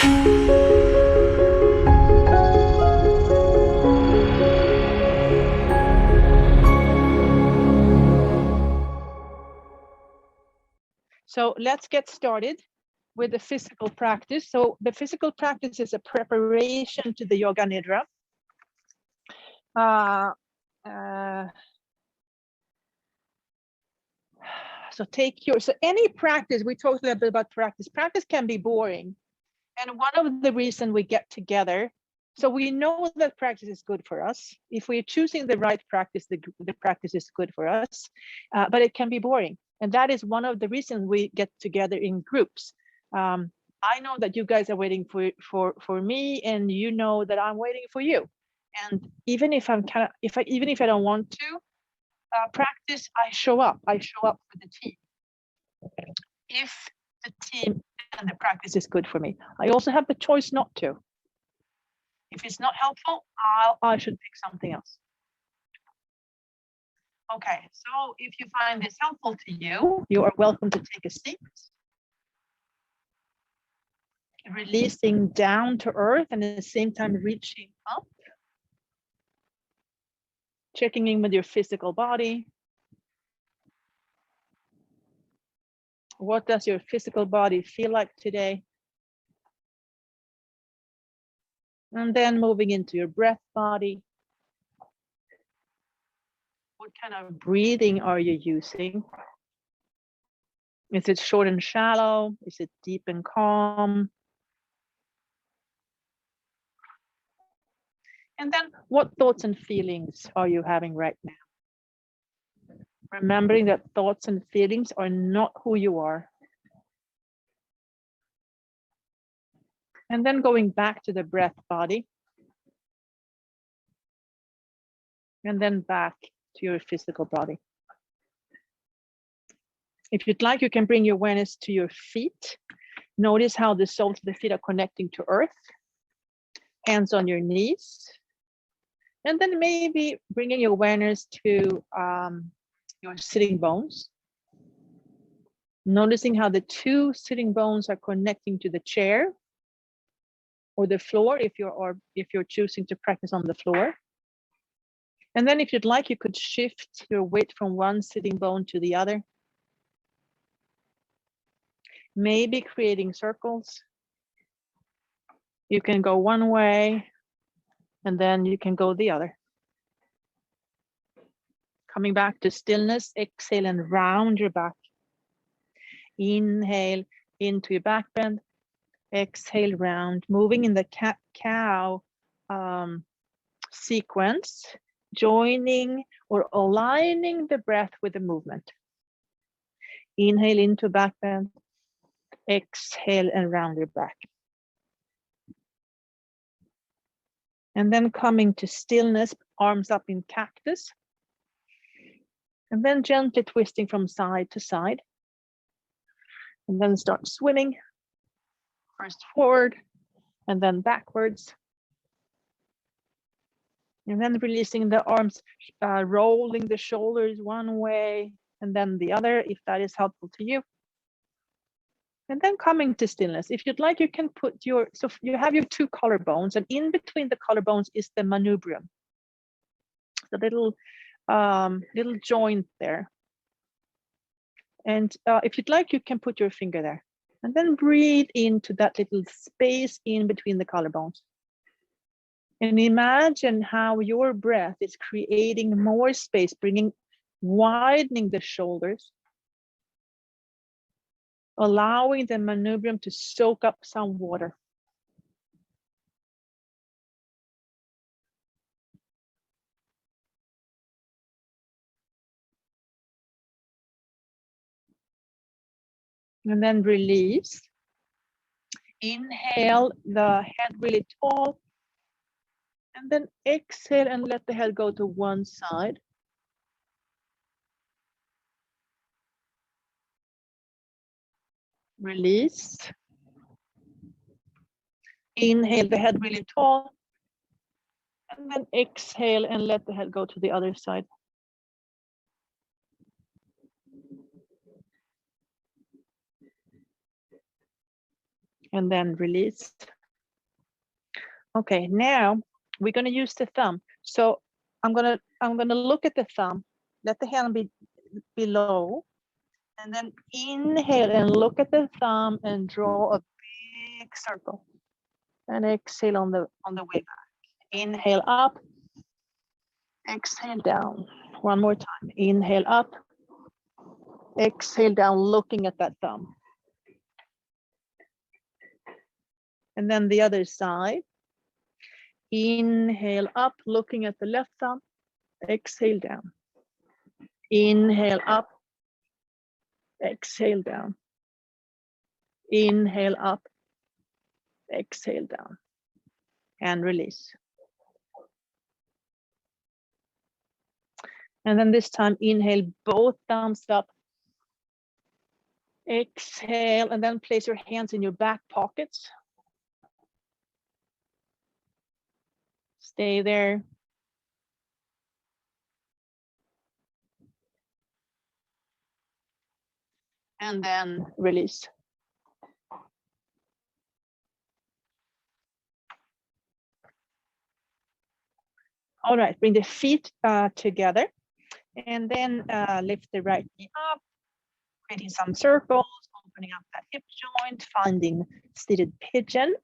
So let's get started with the physical practice. So the physical practice is a preparation to the Yoga Nidra. So any practice, we talked a little bit about practice. Practice can be boring. And one of the reasons we get together, so we know that practice is good for us. If we're choosing the right practice, the practice is good for us, but it can be boring. And that is one of the reasons we get together in groups. I know that you guys are waiting for me, and you know that I'm waiting for you. And even if even if I don't want to practice, I show up for the team. If the team and the practice is good for me, I also have the choice not to. If it's not helpful, I should pick something else. Okay, so if you find this helpful to you, you are welcome to take a seat. Releasing down to earth and at the same time reaching up. Checking in with your physical body. What does your physical body feel like today? And then moving into your breath body. What kind of breathing are you using? Is it short and shallow? Is it deep and calm? And then what thoughts and feelings are you having right now? Remembering that thoughts and feelings are not who you are. And then going back to the breath body. And then back to your physical body. If you'd like, you can bring your awareness to your feet. Notice how the soles of the feet are connecting to earth. Hands on your knees. And then maybe bringing your awareness to your sitting bones. Noticing how the two sitting bones are connecting to the chair or the floor if you're choosing to practice on the floor. And then if you'd like, you could shift your weight from one sitting bone to the other. Maybe creating circles. You can go one way and then you can go the other. Coming back to stillness, exhale and round your back. Inhale into your back bend. Exhale, round, moving in the cat-cow sequence, joining or aligning the breath with the movement. Inhale into back bend. Exhale and round your back. And then coming to stillness, arms up in cactus. And then gently twisting from side to side. And then start swimming. First forward and then backwards. And then releasing the arms, rolling the shoulders one way and then the other, if that is helpful to you. And then coming to stillness. If you'd like, you can put so you have your two collarbones, and in between the collarbones is the manubrium. The little joint there. And if you'd like, you can put your finger there. And then breathe into that little space in between the collarbones. And imagine how your breath is creating more space, widening the shoulders, allowing the manubrium to soak up some water. And then release. Inhale the head really tall. And then exhale and let the head go to one side. Release. Inhale the head really tall. And then exhale and let the head go to the other side. and then release. Okay, now we're going to use the thumb. So I'm going to look at the thumb, let the hand be below, and then inhale and look at the thumb and draw a big circle. And exhale on the way back. Inhale up, exhale down. One more time. Inhale up, exhale down, looking at that thumb. And then the other side. Inhale up, looking at the left thumb, exhale down. Inhale up, exhale down. Inhale up, exhale down. And release. And then this time, inhale both thumbs up. Exhale, and then place your hands in your back pockets. Stay there. And then release. All right, bring the feet together. And then lift the right knee up, creating some circles, opening up that hip joint, finding seated pigeon.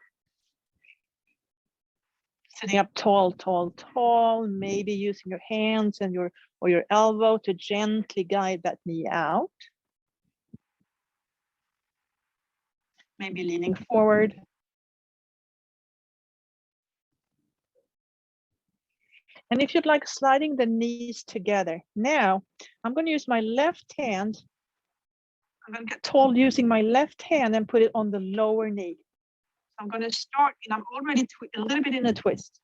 Sitting up tall, tall, tall, maybe using your hands and your elbow to gently guide that knee out. Maybe leaning forward. And if you'd like, sliding the knees together. Now, I'm going to use my left hand. I'm going to get tall using my left hand and put it on the lower knee. So I'm going to start, and I'm already a little bit in a twist.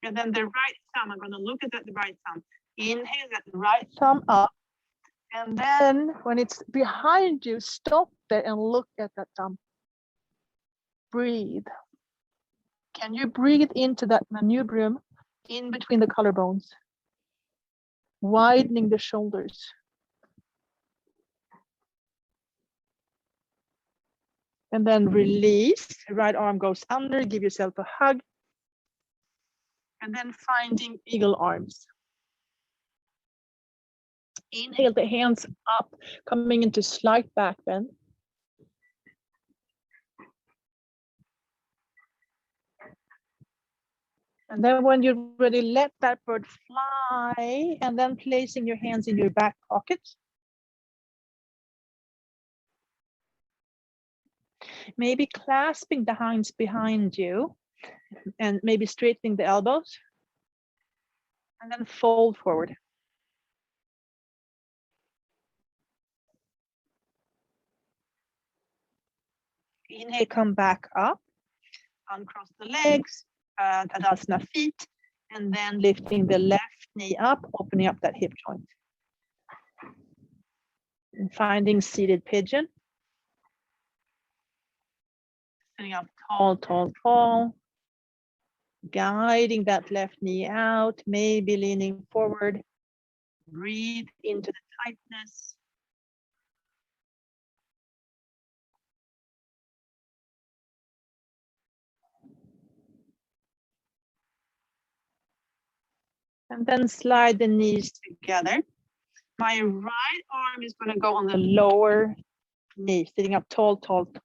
And then the right thumb, I'm going to look at the right thumb. Inhale, that right thumb up. And then when it's behind you, stop there and look at that thumb. Breathe. Can you breathe into that manubrium in between the collarbones? Widening the shoulders. And then release. Right arm goes under, give yourself a hug. And then finding eagle arms. Inhale the hands up, coming into slight back bend. And then when you're ready, let that bird fly, and then placing your hands in your back pockets. Maybe clasping the hands behind you, and maybe straightening the elbows. And then fold forward. Inhale, come back up, uncross the legs, Tadasana feet, and then lifting the left knee up, opening up that hip joint. And finding seated pigeon. Sitting up tall, tall, tall. Guiding that left knee out, maybe leaning forward. Breathe into the tightness. And then slide the knees together. My right arm is going to go on the lower knee, sitting up tall, tall, tall.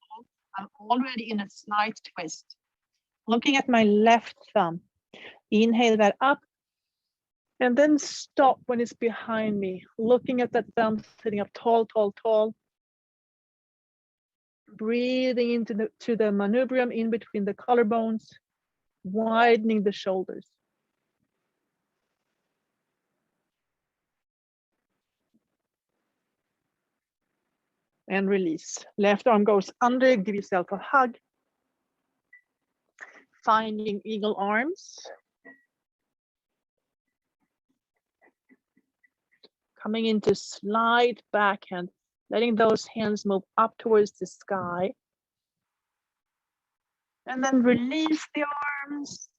I'm already in a slight twist. Looking at my left thumb. Inhale that up. And then stop when it's behind me. Looking at that thumb, sitting up tall, tall, tall. Breathing into the manubrium in between the collarbones. Widening the shoulders. And release. Left arm goes under, give yourself a hug. Finding eagle arms. Coming into slide backhand, letting those hands move up towards the sky. And then release the arms.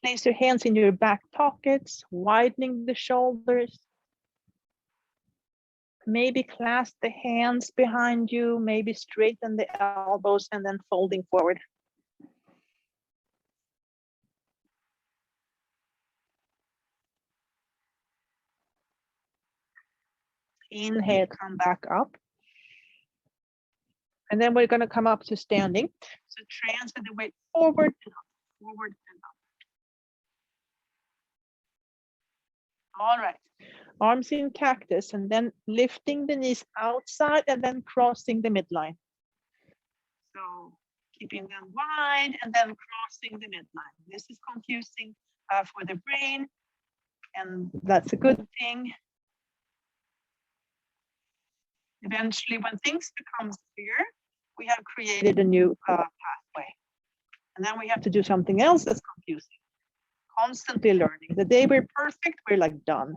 Place your hands in your back pockets, widening the shoulders. Maybe clasp the hands behind you, maybe straighten the elbows and then folding forward. Inhale, come back up. And then we're going to come up to standing. So transfer the weight forward and up, forward and up. All right. Arms in cactus and then lifting the knees outside and then crossing the midline. So keeping them wide and then crossing the midline. This is confusing for the brain, and that's a good thing. Eventually, when things become clear, we have created a new pathway. And then we have to do something else that's confusing. Constantly learning. The day we're perfect, we're like done.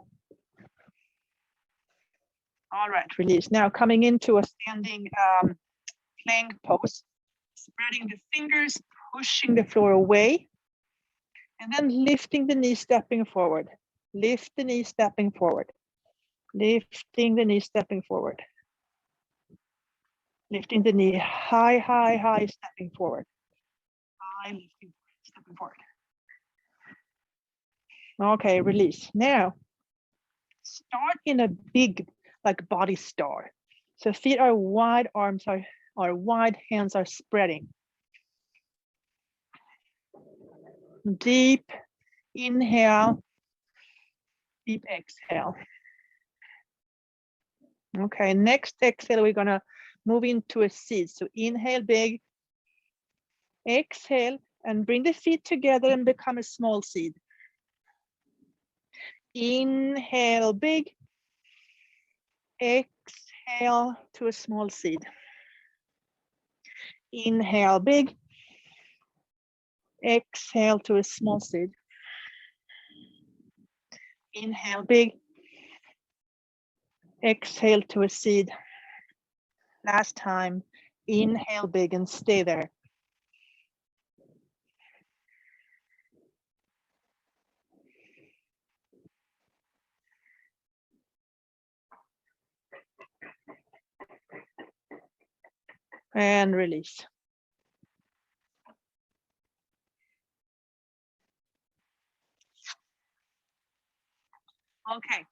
All right, release. Now coming into a standing plank pose, spreading the fingers, pushing the floor away, and then lifting the knee, stepping forward. Lift the knee, stepping forward. Lifting the knee, stepping forward. Lifting the knee, high, high, high, stepping forward. High, lifting, stepping forward. Okay, release. Now, start in a big, like body star. So feet are wide, arms are wide, hands are spreading. Deep inhale, deep exhale. Okay, next exhale, we're gonna move into a seat. So inhale big, exhale, and bring the feet together and become a small seed. Inhale big, exhale to a small seed. Inhale big, exhale to a small seed. Inhale big, exhale to a seed. Last time, inhale big and stay there. And release. Okay,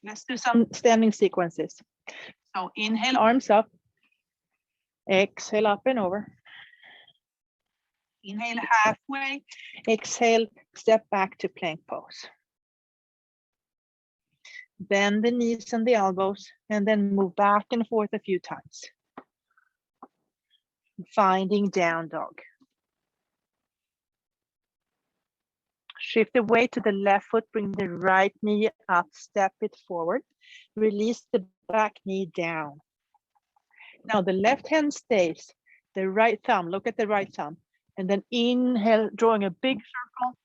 let's do some standing sequences. So inhale, arms up. Exhale, up and over. Inhale halfway. Exhale, step back to plank pose. Bend the knees and the elbows, and then move back and forth a few times. Finding down dog. Shift the weight to the left foot, bring the right knee up, step it forward. Release the back knee down. Now the left hand stays, the right thumb, look at the right thumb, and then inhale, drawing a big circle,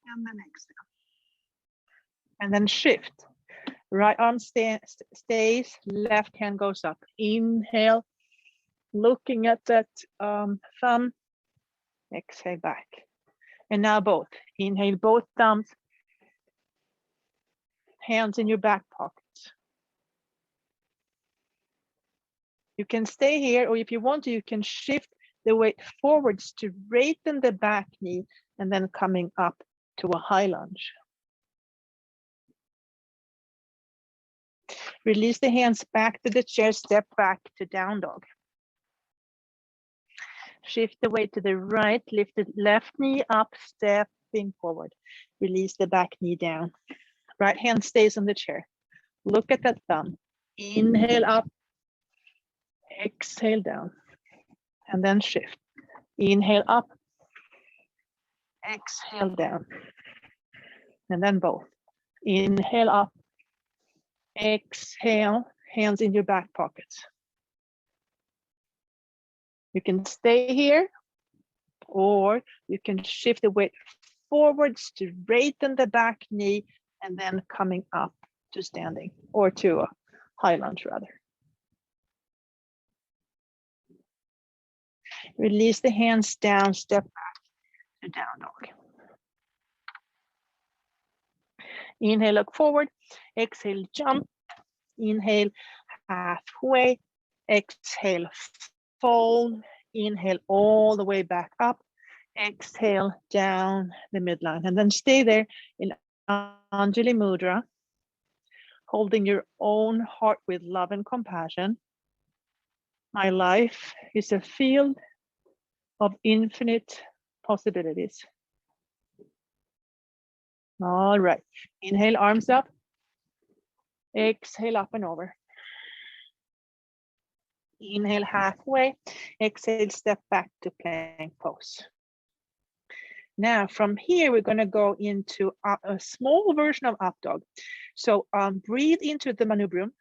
and then exhale. And then shift. Right arm stays, left hand goes up. Inhale, looking at that thumb, exhale back. And now both. Inhale, both thumbs, hands in your back pockets. You can stay here, or if you want to, you can shift the weight forwards to straighten the back knee and then coming up to a high lunge. Release the hands back to the chair, step back to down dog. Shift the weight to the right, lift the left knee up, stepping forward. Release the back knee down. Right hand stays on the chair. Look at that thumb. Inhale up, exhale down, and then shift. Inhale up, exhale down, and then both. Inhale up, exhale, hands in your back pockets. You can stay here, or you can shift the weight forwards to straighten the back knee and then coming up to standing, or to a high lunge rather. Release the hands down, step back to down dog. Inhale, look forward. Exhale, jump. Inhale, halfway. Exhale, fold. Inhale all the way back up. Exhale down the midline, and then stay there in Anjali Mudra, holding your own heart with love and compassion. My life is a field of infinite possibilities. All right, inhale, arms up. Exhale, up and over. Inhale, halfway. Exhale, step back to plank pose. Now, from here, we're going to go into a small version of up dog. So breathe into the manubrium.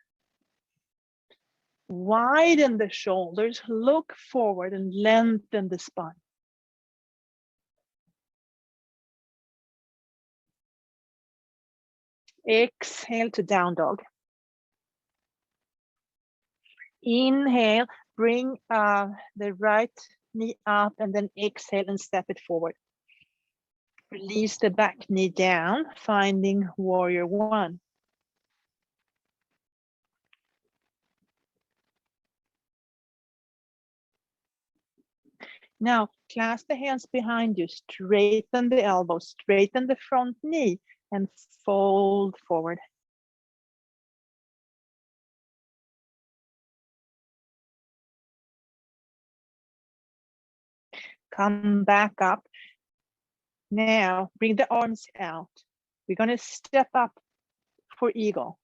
Widen the shoulders, look forward and lengthen the spine. Exhale to down dog. Inhale, bring the right knee up and then exhale and step it forward. Release the back knee down, finding warrior one. Now, clasp the hands behind you, straighten the elbows, straighten the front knee, and fold forward. Come back up. Now, bring the arms out. We're going to step up for eagle.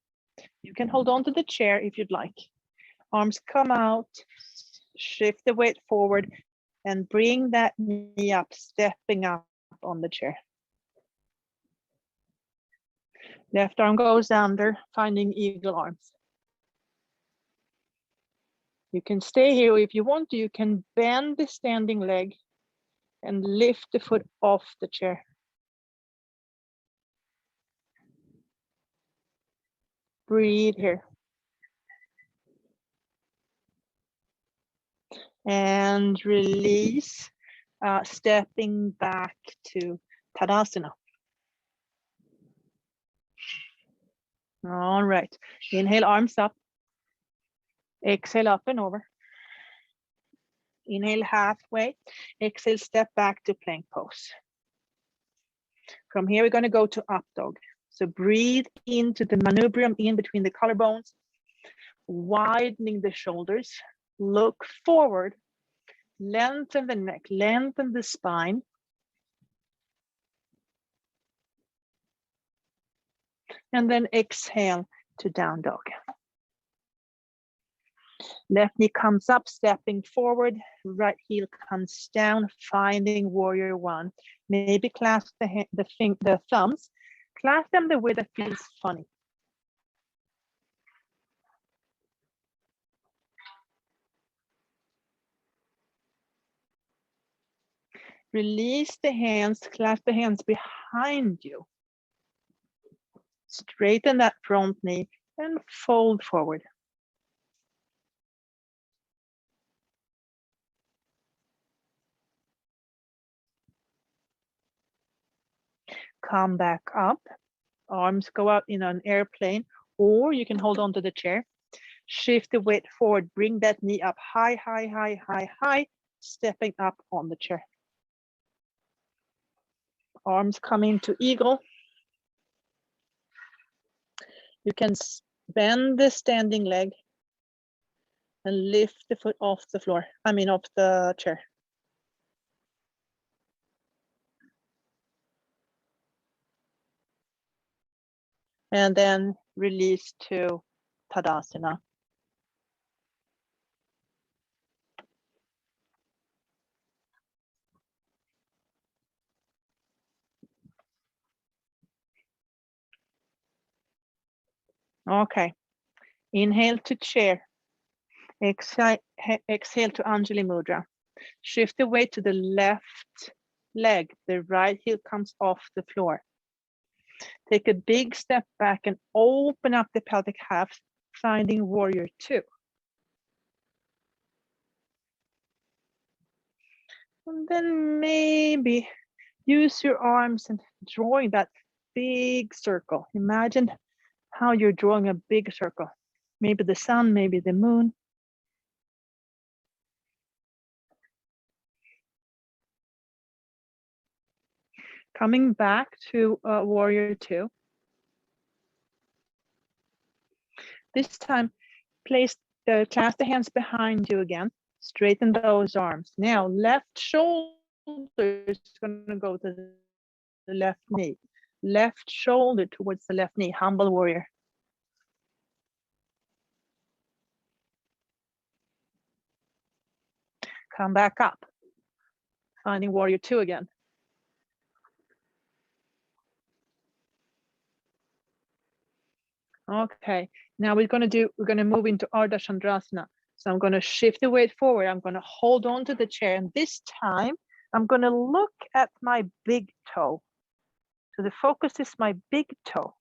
You can hold on to the chair if you'd like. Arms come out, shift the weight forward, and bring that knee up, stepping up on the chair. Left arm goes under, finding eagle arms. You can stay here if you want to. You can bend the standing leg and lift the foot off the chair. Breathe here. And release, stepping back to Tadasana. All right, inhale, arms up. Exhale, up and over. Inhale, halfway. Exhale, step back to plank pose. From here, we're going to go to up dog. So breathe into the manubrium in between the collarbones, widening the shoulders. Look forward, lengthen the neck, lengthen the spine. And then exhale to down dog. Left knee comes up, stepping forward. Right heel comes down, finding warrior one. Maybe clasp the thumbs. Clasp them the way that feels funny. Release the hands, clasp the hands behind you. Straighten that front knee and fold forward. Come back up. Arms go out in an airplane, or you can hold on to the chair. Shift the weight forward. Bring that knee up high, high, high, high, high, stepping up on the chair. Arms come into eagle. You can bend the standing leg and lift the foot off the floor. Off the chair. And then release to Tadasana. Okay, inhale to chair. Exhale to Anjali Mudra. Shift the weight to the left leg. The right heel comes off the floor. Take a big step back and open up the pelvic half, finding warrior two. And then maybe use your arms and drawing that big circle. Imagine how you're drawing a big circle. Maybe the sun, maybe the moon. Coming back to warrior 2. This time, clasp the hands behind you again. Straighten those arms. Now, left shoulder is going to go to the left knee. Left shoulder towards the left knee. Humble warrior. Come back up. Finding warrior 2 again. Okay, now we're going to move into Arda Chandrasana. So I'm going to shift the weight forward. I'm going to hold on to the chair. And this time I'm going to look at my big toe. So the focus is my big toe.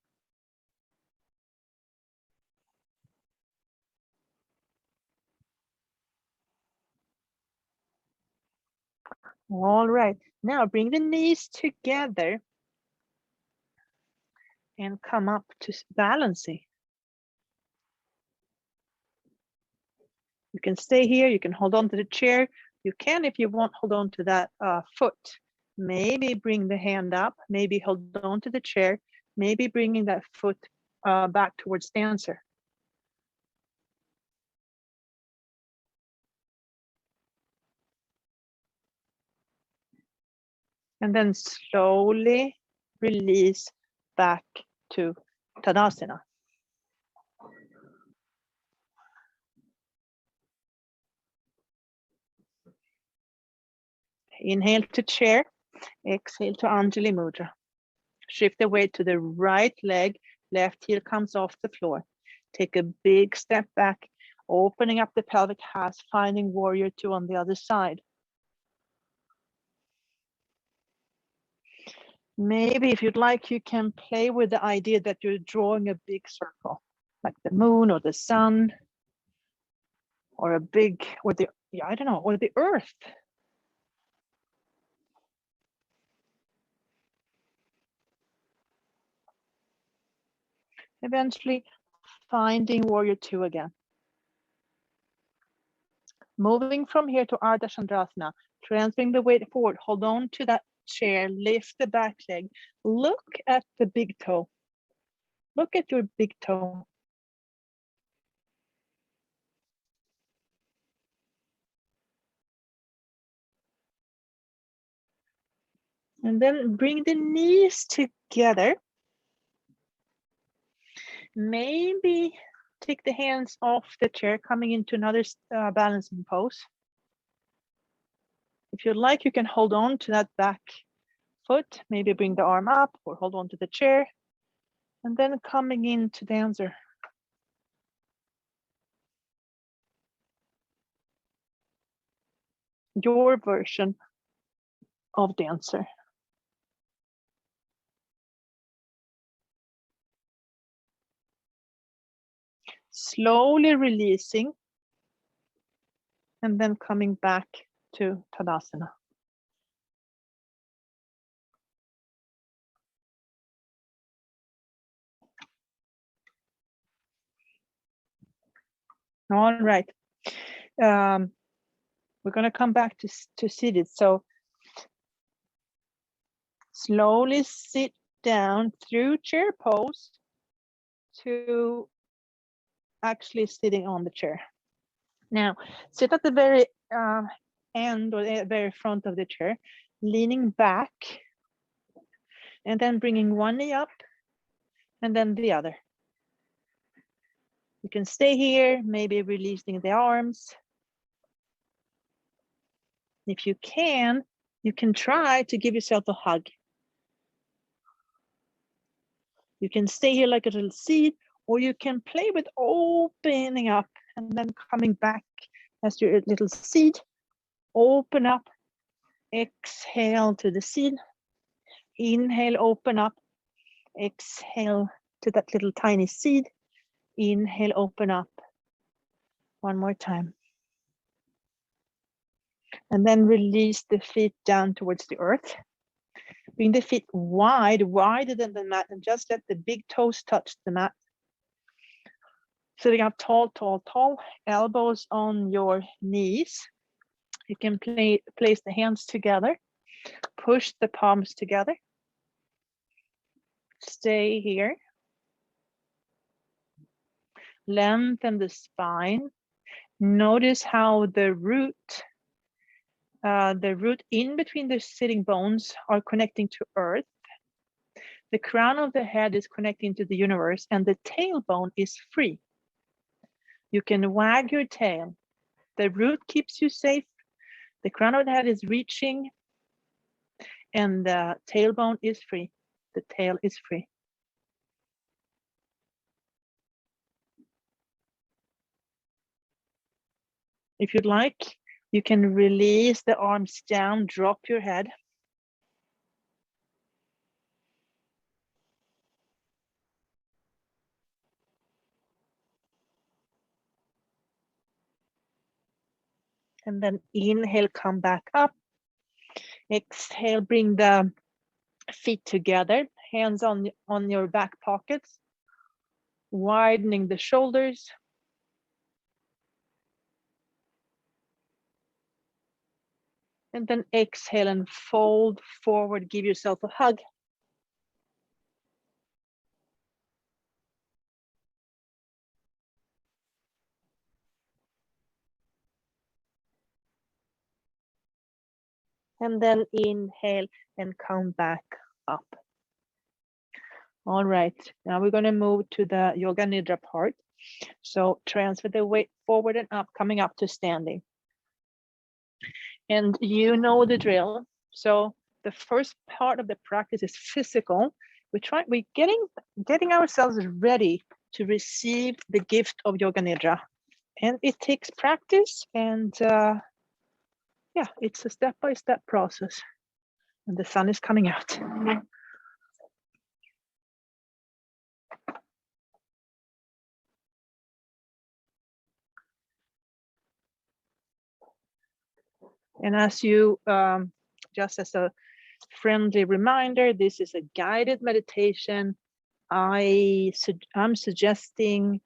All right, now bring the knees together and come up to balancing. You can stay here, you can hold on to the chair. You can, if you want, hold on to that foot. Maybe bring the hand up, maybe hold on to the chair, maybe bringing that foot back towards dancer. And then slowly release back to Tadasana. Inhale to chair, exhale to Anjali Mudra. Shift the weight to the right leg, left heel comes off the floor. Take a big step back, opening up the pelvic half, finding warrior 2 on the other side. Maybe if you'd like, you can play with the idea that you're drawing a big circle, like the moon or the sun, or a big, or the, I don't know, or the earth. Eventually finding warrior 2 again. Moving from here to Arda Chandrasana, transferring the weight forward, hold on to that chair, lift the back leg, look at the big toe. Look at your big toe. And then bring the knees together. Maybe take the hands off the chair, coming into another balancing pose. If you'd like, you can hold on to that back foot, maybe bring the arm up or hold on to the chair, and then coming into dancer. Your version of dancer. Slowly releasing and then coming back to Tadasana. All right. We're going to come back to seated. So slowly sit down through chair pose to actually sitting on the chair. Now, sit at the very end or the very front of the chair, leaning back, and then bringing one knee up and then the other. You can stay here, maybe releasing the arms. If you can try to give yourself a hug. You can stay here like a little seed, or you can play with opening up and then coming back as your little seed. Open up, exhale to the seed. Inhale, open up, exhale to that little tiny seed. Inhale, open up. One more time. And then release the feet down towards the earth. Bring the feet wide, wider than the mat, and just let the big toes touch the mat. Sitting up tall, tall, tall, elbows on your knees. You can place the hands together, push the palms together. Stay here. Lengthen the spine. Notice how the root in between the sitting bones are connecting to earth. The crown of the head is connecting to the universe, and the tailbone is free. You can wag your tail. The root keeps you safe. The crown of the head is reaching, and the tailbone is free. The tail is free. If you'd like, you can release the arms down, drop your head. And then inhale, come back up. Exhale, bring the feet together, hands on your back pockets, widening the shoulders. And then exhale and fold forward, give yourself a hug. And then inhale and come back up. All right, now we're going to move to the Yoga Nidra part. So transfer the weight forward and up, coming up to standing. And you know the drill. So the first part of the practice is physical. We're getting ourselves ready to receive the gift of Yoga Nidra. And it takes practice, and yeah, it's a step-by-step process. And the sun is coming out. And as you, just as a friendly reminder, this is a guided meditation. I'm suggesting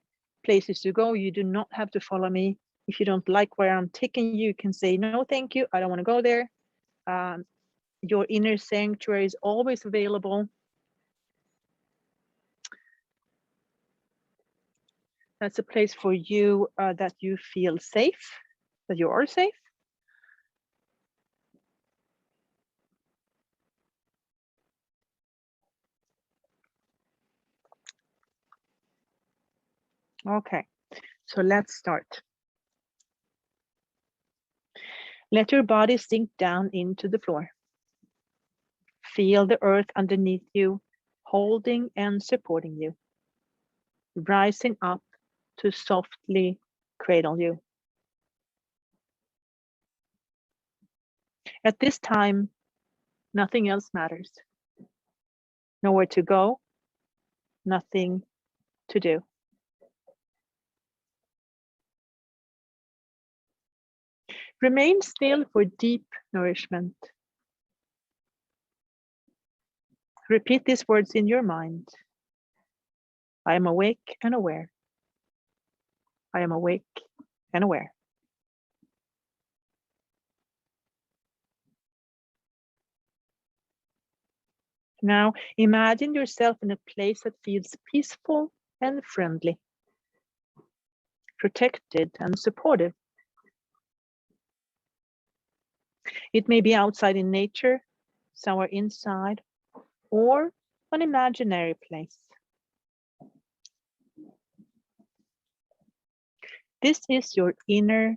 places to go. You do not have to follow me. If you don't like where I'm taking you, you can say, no, thank you, I don't want to go there. Your inner sanctuary is always available. That's a place for you that you feel safe, that you are safe. Okay, so let's start. Let your body sink down into the floor. Feel the earth underneath you, holding and supporting you, rising up to softly cradle you. At this time, nothing else matters. Nowhere to go, nothing to do. Remain still for deep nourishment. Repeat these words in your mind. I am awake and aware. I am awake and aware. Now, imagine yourself in a place that feels peaceful and friendly, protected and supportive. It may be outside in nature, somewhere inside, or an imaginary place. This is your inner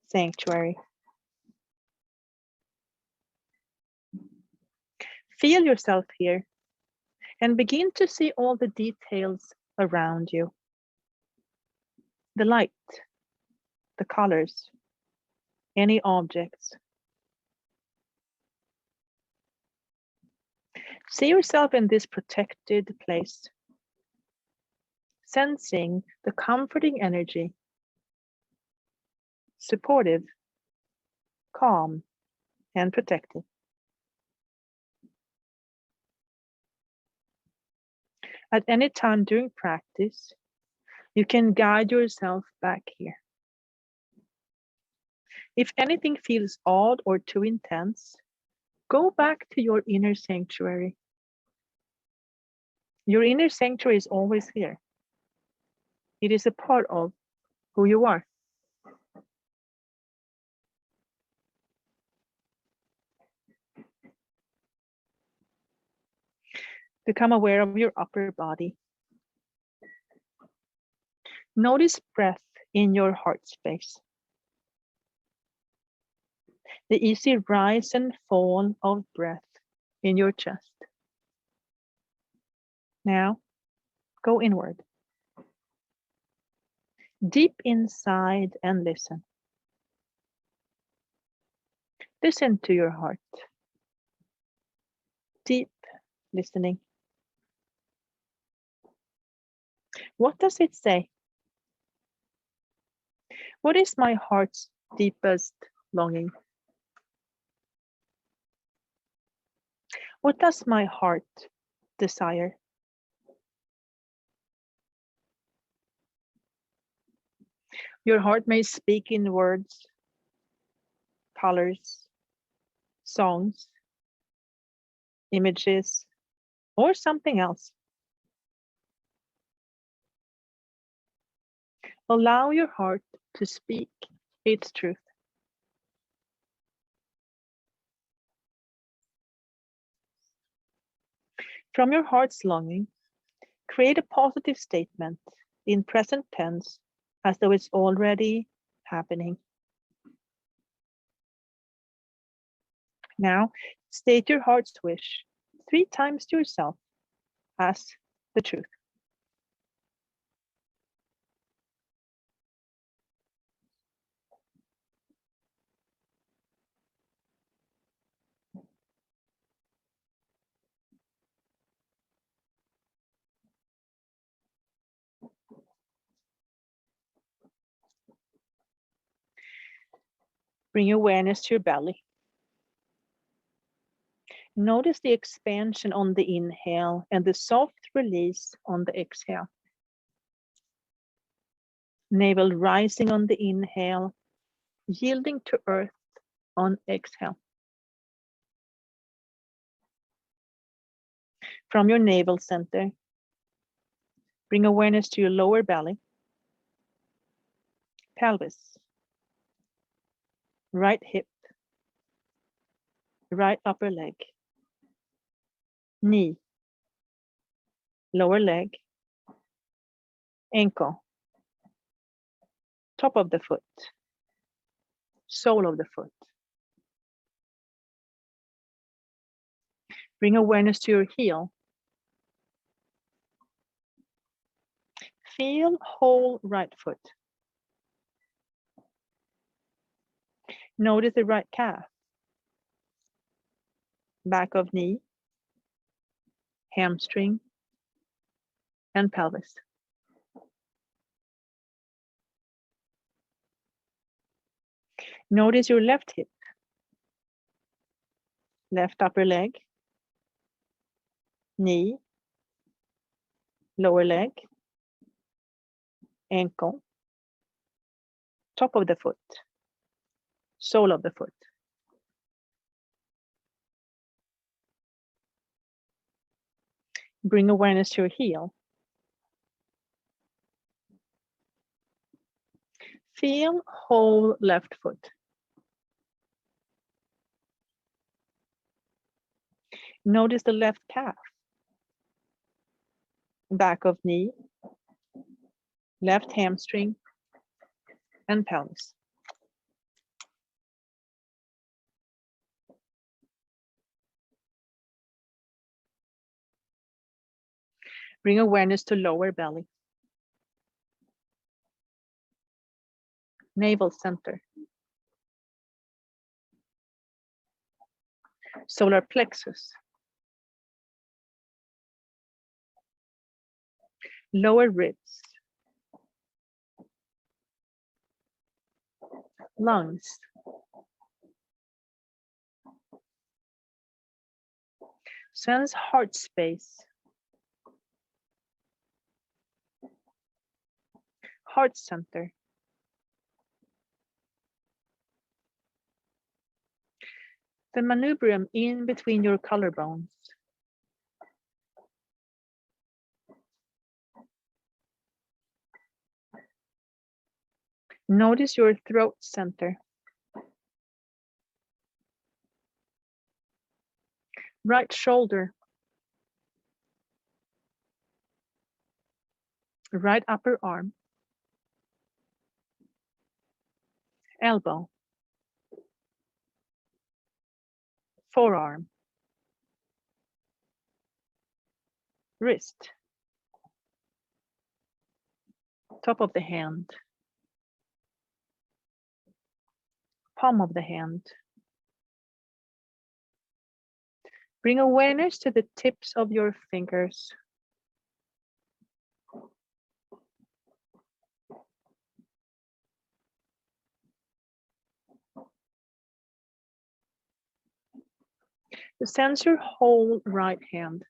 sanctuary. Feel yourself here and begin to see all the details around you. The light, the colors, any objects. See yourself in this protected place, sensing the comforting energy, supportive, calm, and protected. At any time during practice, You can guide yourself back here. If anything feels odd or too intense, go back to your inner sanctuary. Your inner sanctuary is always here. It is a part of who you are. Become aware of your upper body. Notice breath in your heart space. The easy rise and fall of breath in your chest. Now, go inward. Deep inside and listen. Listen to your heart. Deep listening. What does it say? What is my heart's deepest longing? What does my heart desire? Your heart may speak in words, colors, songs, images, or something else. Allow your heart to speak its truth. From your heart's longing, create a positive statement in present tense as though it's already happening. Now, state your heart's wish 3 times to yourself as the truth. Bring awareness to your belly. Notice the expansion on the inhale and the soft release on the exhale. Navel rising on the inhale, yielding to earth on exhale. From your navel center, bring awareness to your lower belly, pelvis, right hip, right upper leg, knee, lower leg, ankle, top of the foot, sole of the foot. Bring awareness to your heel. Feel whole right foot. Notice the right calf, back of knee, hamstring, and pelvis. Notice your left hip, left upper leg, knee, lower leg, ankle, top of the foot, sole of the foot. Bring awareness to your heel. Feel whole left foot. Notice the left calf, back of knee, left hamstring, and pelvis. Bring awareness to lower belly, navel center, solar plexus, lower ribs, lungs, sense heart space, heart center. The manubrium in between your collarbones. Notice your throat center. Right shoulder. Right upper arm. Elbow. Forearm. Wrist. Top of the hand. Palm of the hand. Bring awareness to the tips of your fingers. Sense your whole right hand.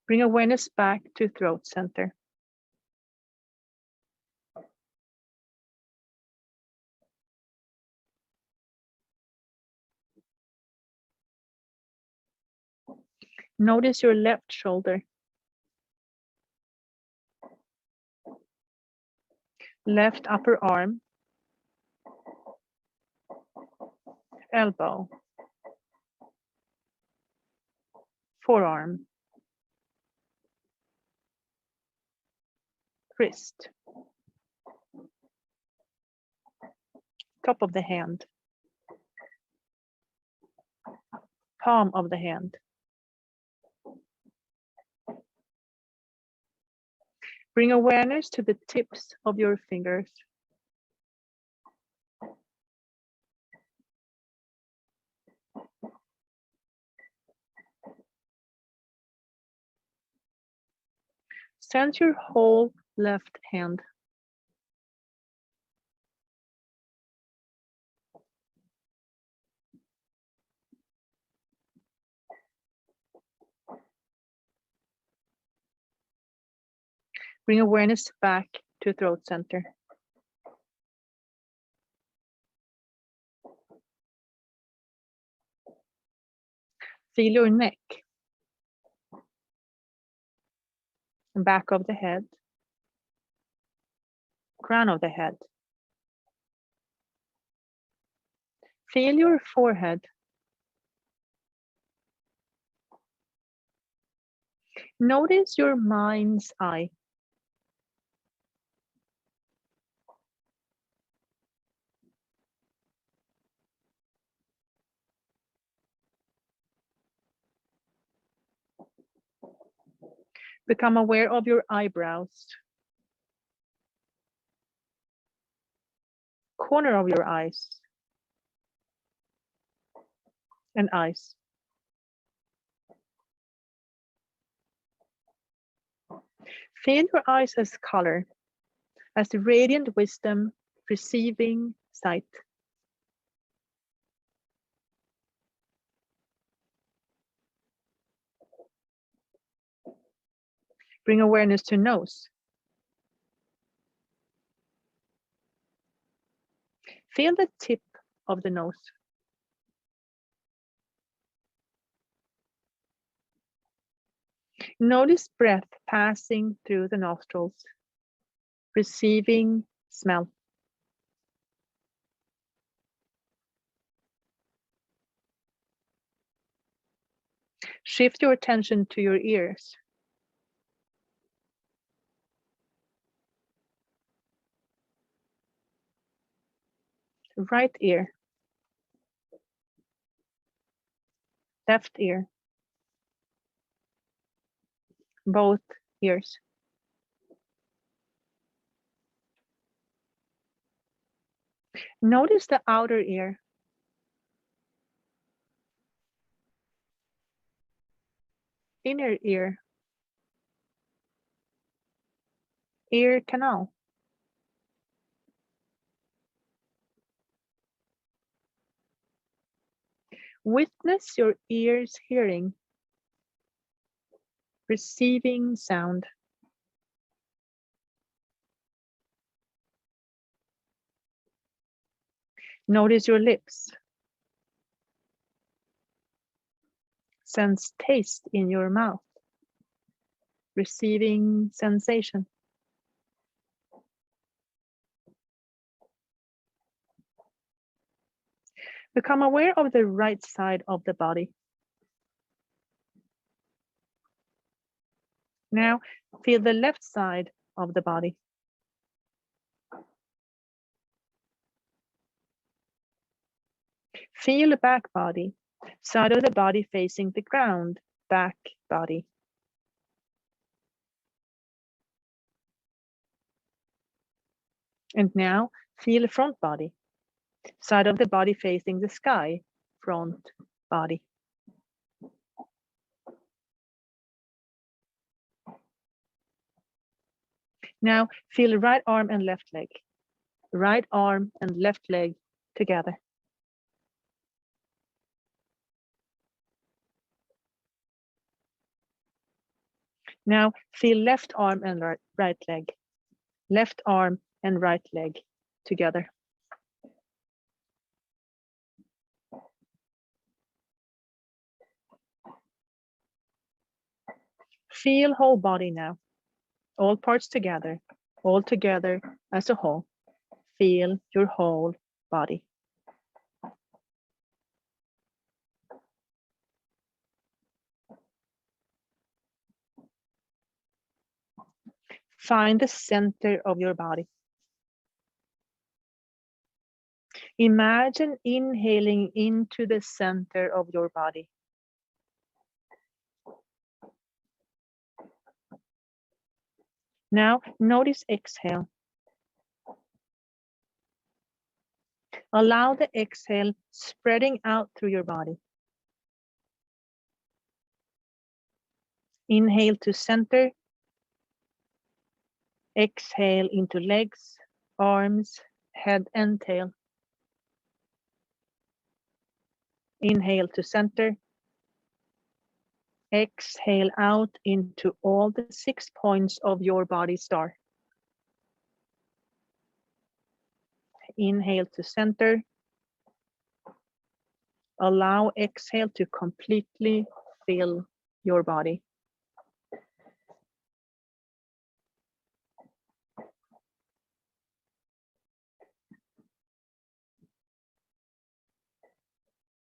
Bring awareness back to throat center. Notice your left shoulder. Left upper arm. Elbow. Forearm. Wrist. Top of the hand. Palm of the hand. Bring awareness to the tips of your fingers. Sense your whole left hand. Bring awareness back to throat center. Feel your neck. Back of the head. Crown of the head. Feel your forehead. Notice your mind's eye. Become aware of your eyebrows. Corner of your eyes. And eyes. Feel your eyes as color, as the radiant wisdom, receiving sight. Bring awareness to nose. Feel the tip of the nose. Notice breath passing through the nostrils, receiving smell. Shift your attention to your ears. Right ear. Left ear. Both ears. Notice the outer ear. Inner ear. Ear canal. Witness your ears hearing, receiving sound. Notice your lips. Sense taste in your mouth, receiving sensation. Become aware of the right side of the body. Now feel the left side of the body. Feel the back body, side of the body facing the ground, back body. And now feel the front body, side of the body facing the sky, front body. Now feel right arm and left leg, right arm and left leg together. Now feel left arm and right leg, left arm and right leg together. Feel whole body now, all parts together, all together as a whole. Feel your whole body. Find the center of your body. Imagine inhaling into the center of your body. Now notice exhale. Allow the exhale spreading out through your body. Inhale to center. Exhale into legs, arms, head and tail. Inhale to center. Exhale out into all the 6 points of your body star. Inhale to center. Allow exhale to completely fill your body.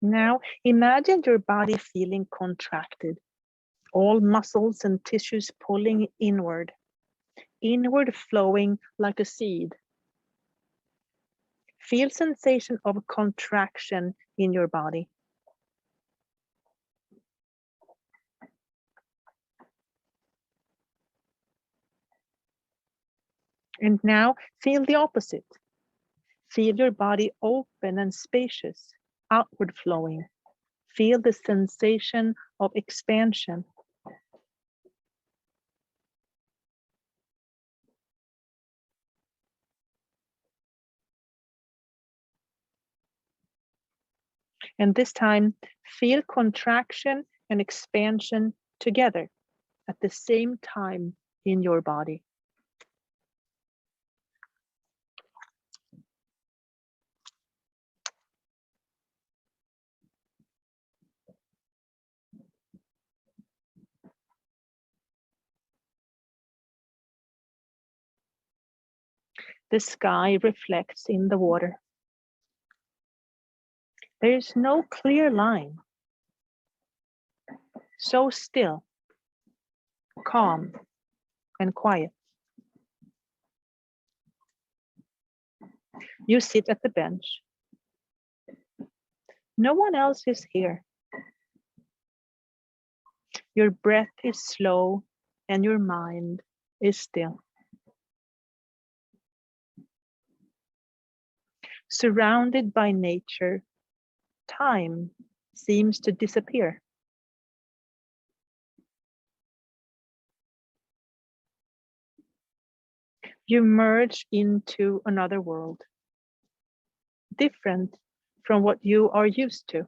Now imagine your body feeling contracted, all muscles and tissues pulling inward, inward flowing like a seed. Feel sensation of contraction in your body. And now feel the opposite. Feel your body open and spacious, outward flowing. Feel the sensation of expansion. And this time, feel contraction and expansion together at the same time in your body. The sky reflects in the water. There is no clear line. So still, calm, and quiet. You sit at the bench. No one else is here. Your breath is slow and your mind is still. Surrounded by nature, time seems to disappear. You merge into another world, different from what you are used to.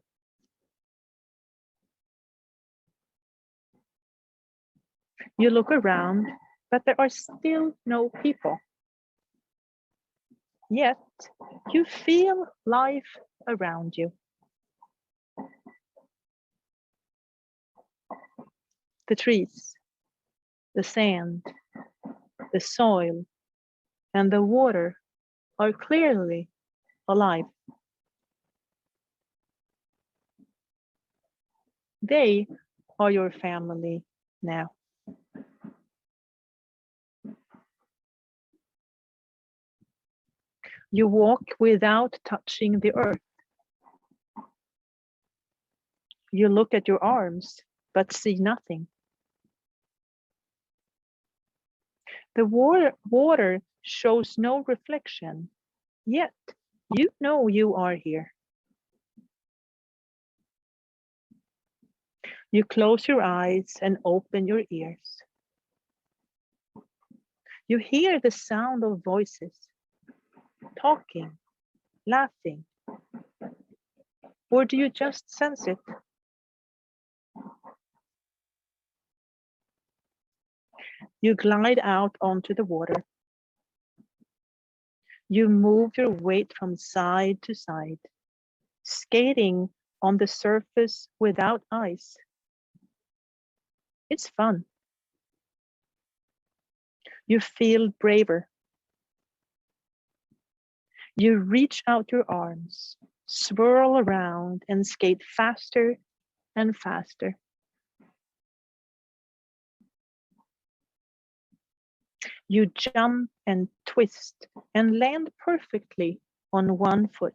You look around, but there are still no people. Yet, you feel life around you. The trees, the sand, the soil, and the water are clearly alive. They are your family now. You walk without touching the earth. You look at your arms, but see nothing. The water shows no reflection, yet you know you are here. You close your eyes and open your ears. You hear the sound of voices, talking, laughing, or do you just sense it? You glide out onto the water. You move your weight from side to side, skating on the surface without ice. It's fun. You feel braver. You reach out your arms, swirl around, and skate faster and faster. You jump and twist and land perfectly on one foot.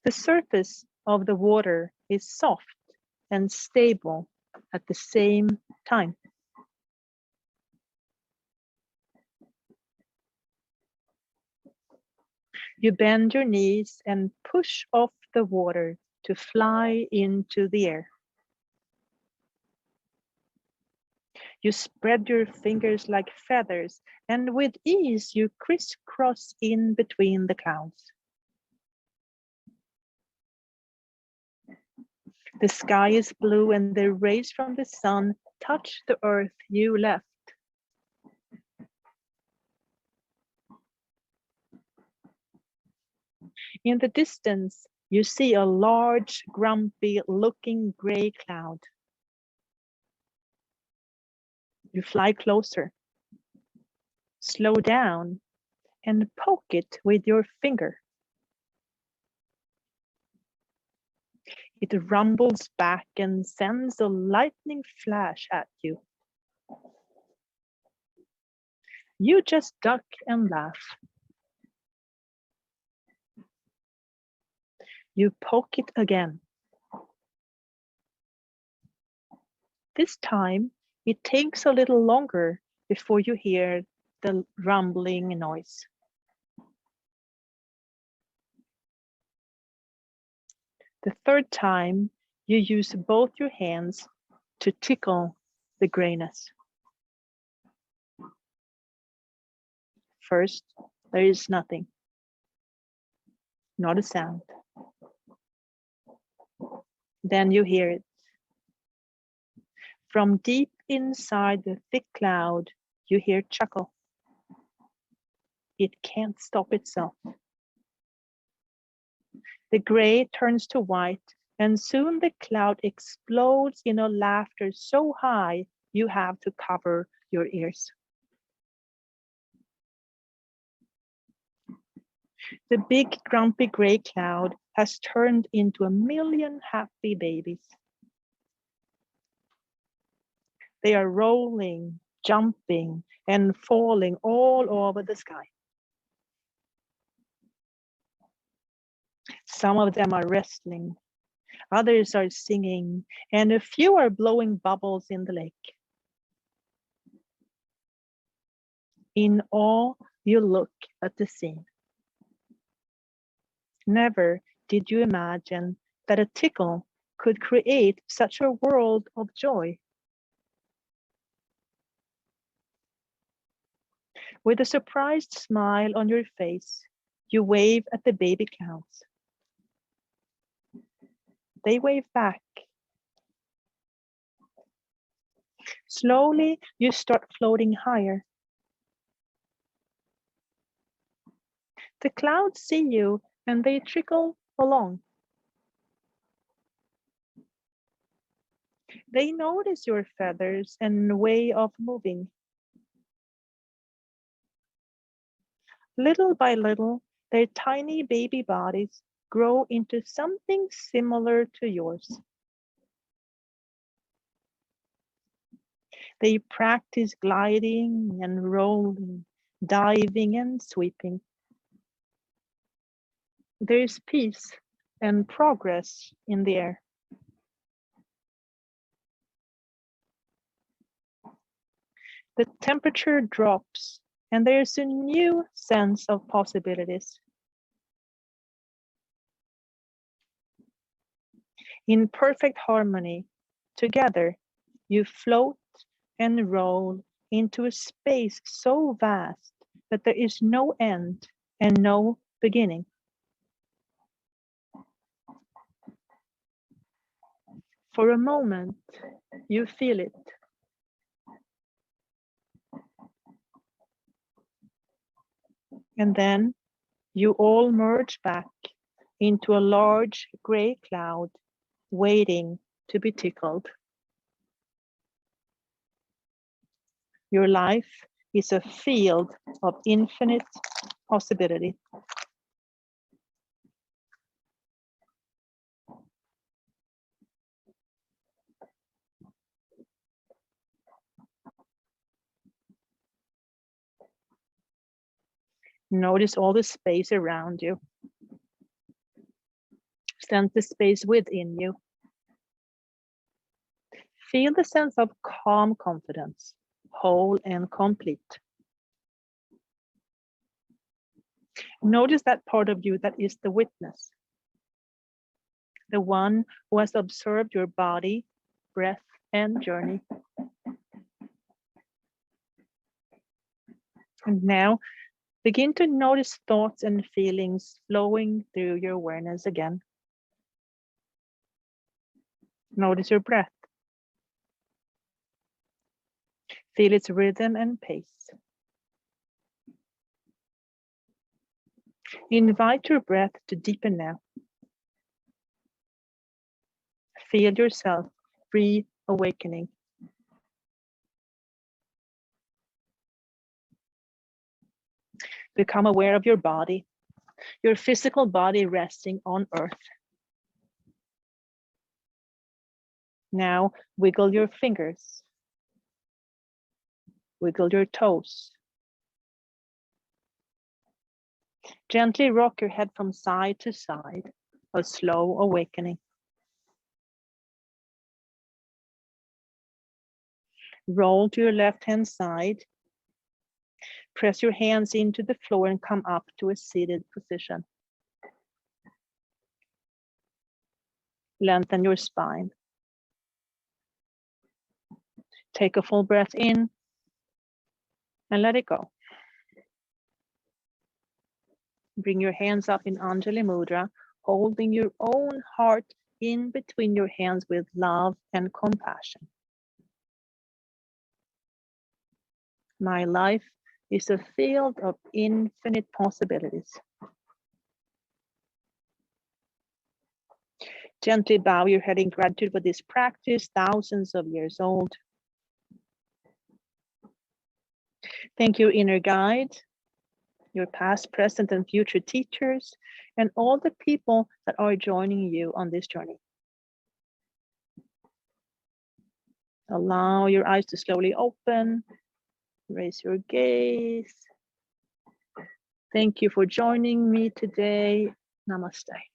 The surface of the water is soft and stable at the same time. You bend your knees and push off the water to fly into the air. You spread your fingers like feathers, and with ease you crisscross in between the clouds. The sky is blue and the rays from the sun touch the earth you left. In the distance, you see a large, grumpy-looking gray cloud. You fly closer, slow down, and poke it with your finger. It rumbles back and sends a lightning flash at you. You just duck and laugh. You poke it again. This time, it takes a little longer before you hear the rumbling noise. The third time, you use both your hands to tickle the grayness. First, there is nothing, not a sound. Then you hear it. From deep inside the thick cloud, you hear chuckle. It can't stop itself. The gray turns to white, and soon the cloud explodes in a laughter so high you have to cover your ears. The big grumpy gray cloud has turned into a million happy babies. They are rolling, jumping, and falling all over the sky. Some of them are wrestling, others are singing, and a few are blowing bubbles in the lake. In awe, you look at the scene. Never did you imagine that a tickle could create such a world of joy. With a surprised smile on your face, you wave at the baby clouds. They wave back, Slowly, you start floating higher. The clouds see you and they trickle along. They notice your feathers and way of moving. Little by little, their tiny baby bodies grow into something similar to yours. They practice gliding and rolling, diving and sweeping. There is peace and progress in the air. The temperature drops and there's a new sense of possibilities. In perfect harmony, together, you float and roll into a space so vast that there is no end and no beginning. For a moment, you feel it. And then you all merge back into a large gray cloud waiting to be tickled. Your life is a field of infinite possibility. Notice all the space around you. Sense the space within you. Feel the sense of calm confidence, whole and complete. Notice that part of you that is the witness, the one who has observed your body, breath, and journey. And now, begin to notice thoughts and feelings flowing through your awareness again. Notice your breath. Feel its rhythm and pace. Invite your breath to deepen now. Feel yourself reawakening. Become aware of your body, your physical body resting on earth. Now wiggle your fingers. Wiggle your toes. Gently rock your head from side to side, a slow awakening. Roll to your left-hand side. Press your hands into the floor and come up to a seated position. Lengthen your spine. Take a full breath in and let it go. Bring your hands up in Anjali Mudra, holding your own heart in between your hands with love and compassion. My life is a field of infinite possibilities. Gently bow your head in gratitude for this practice, thousands of years old. Thank you, inner guide, your past, present, and future teachers, and all the people that are joining you on this journey. Allow your eyes to slowly open. Raise your gaze. Thank you for joining me today. Namaste.